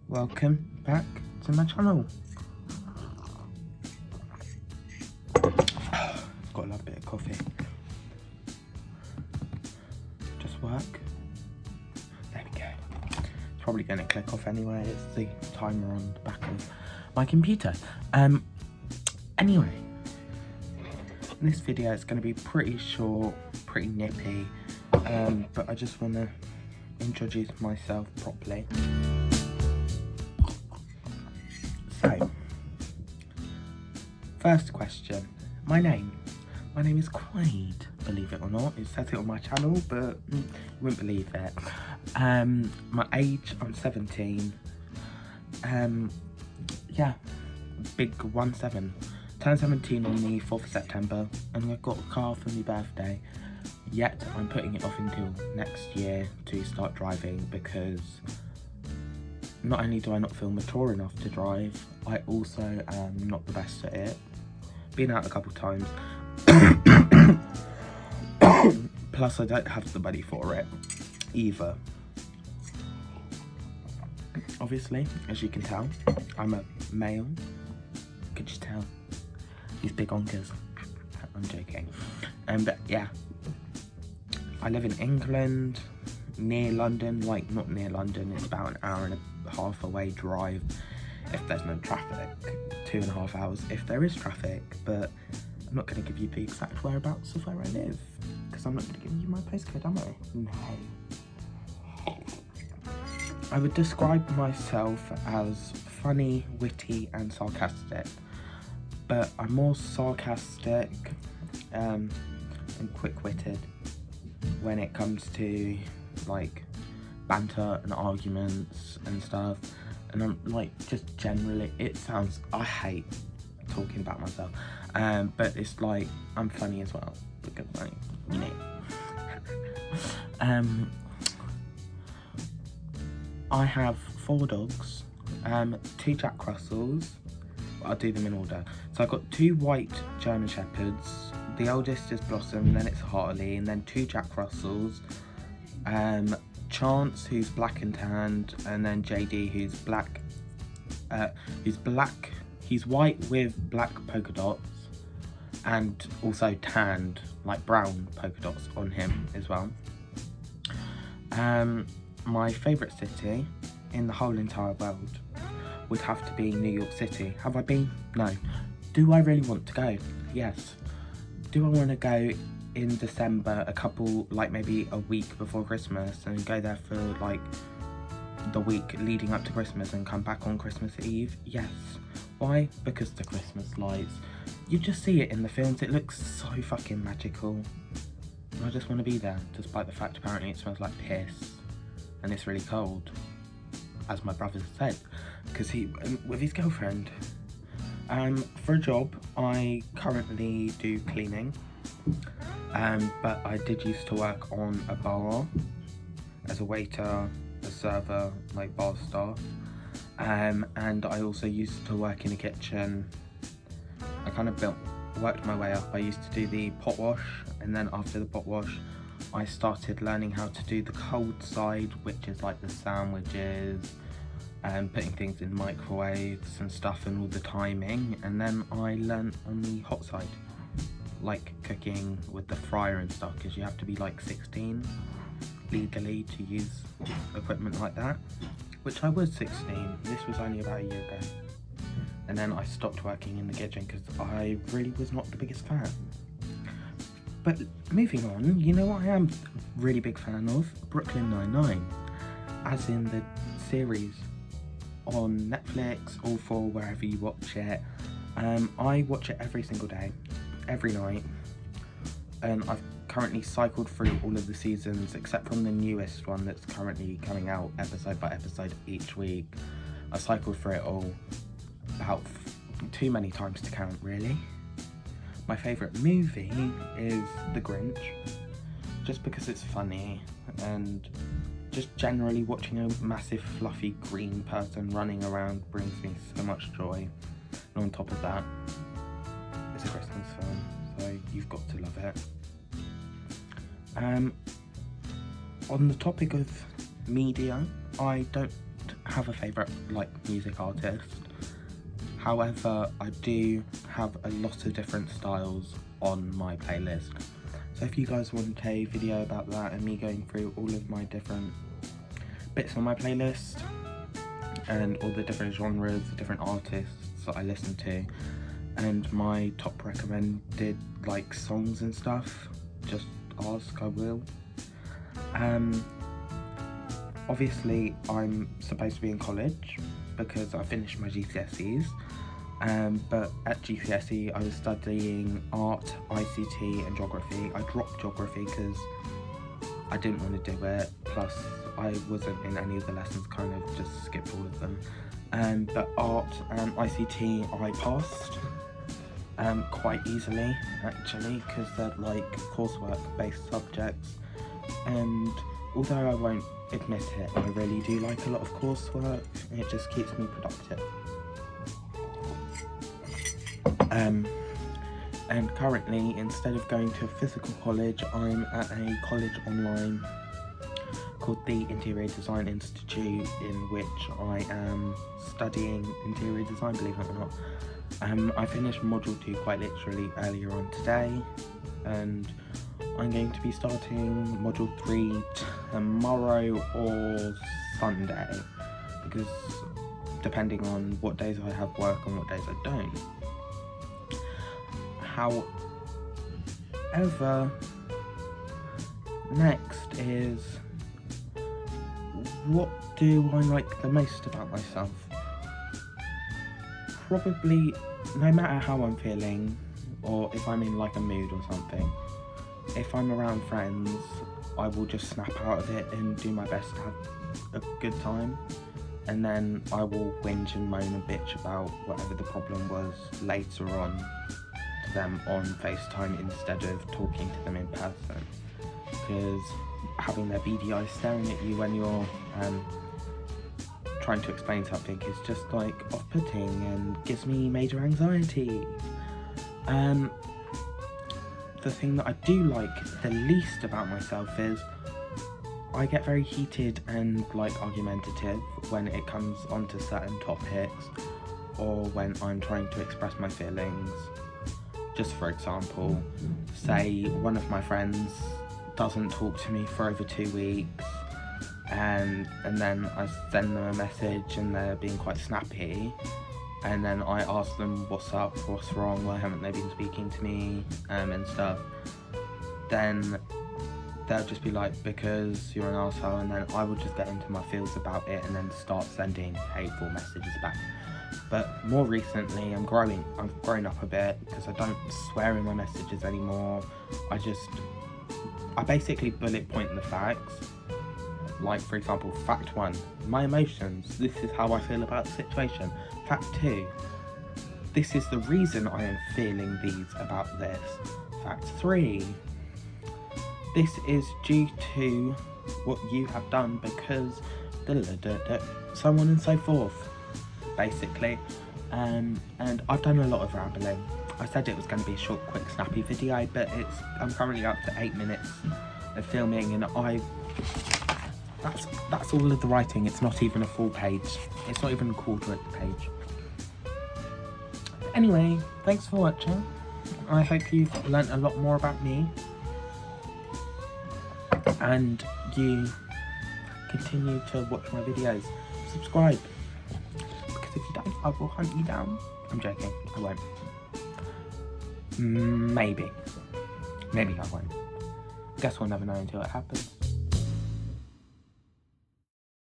Welcome back to my channel. Got a little bit of coffee. Just work. There we go. It's probably going to click off anyway. It's the timer on the back of my computer. Anyway, this video is going to be pretty short, pretty nippy, but I just want to introduce myself properly. So, first question. My name is Quaid, believe it or not. It says it on my channel, but you wouldn't believe it. My age, I'm 17. Yeah, big 1-7. Turned 17 on the 4th of September, and I've got a car for my birthday. Yet I'm putting it off until next year to start driving, because not only do I not feel mature enough to drive, I also am not the best at it. Been out a couple times. Plus I don't have the money for it either. Obviously, as you can tell, I'm a male. Could you tell? These big honkers. I'm joking. But yeah, I live in England, near London. Like, not near London, it's about an hour and a half away drive if there's no traffic. 2.5 hours if there is traffic, but I'm not going to give you the exact whereabouts of where I live, because I'm not going to give you my postcode, am I? No. I would describe myself as funny, witty and sarcastic, but I'm more sarcastic and quick-witted when it comes to like banter and arguments and stuff. And I'm like, just generally, it sounds, I hate talking about myself, but it's like, I'm funny as well, because like, you know. I have 4 dogs, 2 Jack Russells. I'll do them in order. So I've got 2 white German Shepherds. The eldest is Blossom, then it's Hartley, and then 2 Jack Russells. Chance, who's black and tanned, and then JD, who's black. He's white with black polka dots, and also tanned, like brown polka dots on him as well. My favourite city in the whole entire world would have to be New York City. Have I been? No. Do I really want to go? Yes. Do I want to go in December, like maybe a week before Christmas, and go there for like the week leading up to Christmas and come back on Christmas Eve? Yes. Why? Because the Christmas lights. You just see it in the films. It looks so fucking magical. I just want to be there, despite the fact apparently it smells like piss and it's really cold, as my brother said, because he with his girlfriend. For a job, I currently do cleaning, but I did used to work on a bar as a waiter, a server, like bar staff, and I also used to work in a kitchen. I kind of worked my way up. I used to do the pot wash, and then after the pot wash I started learning how to do the cold side, which is like the sandwiches and putting things in microwaves and stuff and all the timing. And then I learned on the hot side, like cooking with the fryer and stuff, because you have to be like 16 legally to use equipment like that, which I was 16. This was only about a year ago. And then I stopped working in the kitchen because I really was not the biggest fan. But moving on, you know what I am a really big fan of? Brooklyn Nine-Nine, as in the series on Netflix, all 4, wherever you watch it. I watch it every single day, every night, and I've currently cycled through all of the seasons except from the newest one that's currently coming out episode by episode each week. I cycled through it all about too many times to count, really. My favourite movie is The Grinch, just because it's funny, and just generally watching a massive fluffy green person running around brings me so much joy. And on top of that, it's a Christmas film, so you've got to love it. On the topic of media, I don't have a favourite like music artist. However, I do have a lot of different styles on my playlist. So if you guys want a video about that and me going through all of my different bits on my playlist and all the different genres, the different artists that I listen to, and my top recommended like songs and stuff, just ask, I will. Obviously I'm supposed to be in college because I finished my GCSEs, but at GCSE I was studying art, ICT and geography. I dropped geography because I didn't want to do it, plus I wasn't in any of the lessons, kind of just skipped all of them. But art and ICT I passed quite easily actually, because they're like coursework based subjects, and although I won't admit it, I really do like a lot of coursework. It just keeps me productive. And currently, instead of going to a physical college, I'm at a college online called the Interior Design Institute, in which I am studying interior design, believe it or not. I finished module 2 quite literally earlier on today, and I'm going to be starting module 3 tomorrow or Sunday, because depending on what days I have work and what days I don't. However, next is, what do I like the most about myself? Probably, no matter how I'm feeling, or if I'm in like a mood or something, if I'm around friends, I will just snap out of it and do my best to have a good time, and then I will whinge and moan and bitch about whatever the problem was later on to them on FaceTime instead of talking to them in person, because having their beady eyes staring at you when you're trying to explain something is just like off-putting and gives me major anxiety. The thing that I do like the least about myself is I get very heated and like argumentative when it comes onto certain topics, or when I'm trying to express my feelings. Just for example, say one of my friends doesn't talk to me for over 2 weeks, and then I send them a message and they're being quite snappy, and then I ask them what's up, what's wrong, why haven't they been speaking to me, and stuff. Then they'll just be like, because you're an arsehole, and then I will just get into my feels about it and then start sending hateful messages back. But more recently, I've grown up a bit, because I don't swear in my messages anymore. I basically bullet point the facts. Like, for example, fact 1, my emotions, this is how I feel about the situation. Fact 2, this is the reason I am feeling these about this. Fact 3, this is due to what you have done because so on and so forth, basically. And I've done a lot of rambling. I said it was going to be a short, quick, snappy video, but I'm currently up to 8 minutes of filming, and that's all of the writing. It's not even a full page. It's not even a quarter of the page. Anyway, thanks for watching. I hope you've learnt a lot more about me, and you continue to watch my videos. Subscribe, because if you don't, I will hunt you down. I'm joking, I won't. Maybe I won't. Guess we'll never know until it happens.